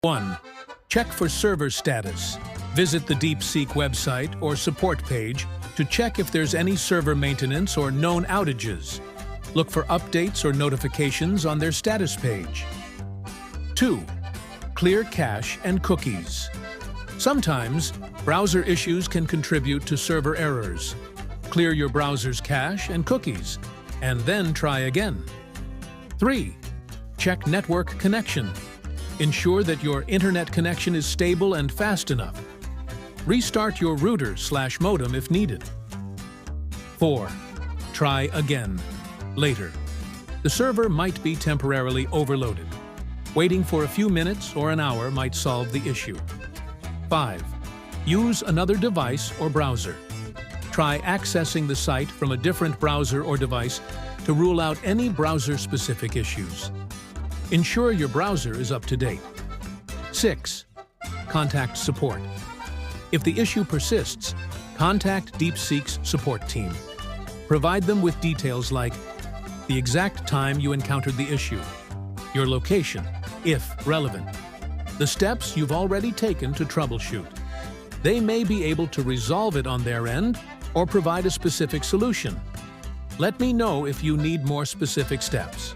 1. Check for server status. Visit the DeepSeek website or support page to check if there's any server maintenance or known outages. Look for updates or notifications on their status page. 2. Clear cache and cookies. Sometimes, browser issues can contribute to server errors. Clear your browser's cache and cookies, and then try again. 3. Check network connection. Ensure that your internet connection is stable and fast enough. Restart your router/modem if needed. 4. Try again, later. The server might be temporarily overloaded. Waiting for a few minutes or an hour might solve the issue. 5. Use another device or browser. Try accessing the site from a different browser or device to rule out any browser-specific issues. Ensure your browser is up to date. 6. Contact support. If the issue persists, contact DeepSeek's support team. Provide them with details like the exact time you encountered the issue, your location, if relevant, the steps you've already taken to troubleshoot. They may be able to resolve it on their end or provide a specific solution. Let me know if you need more specific steps.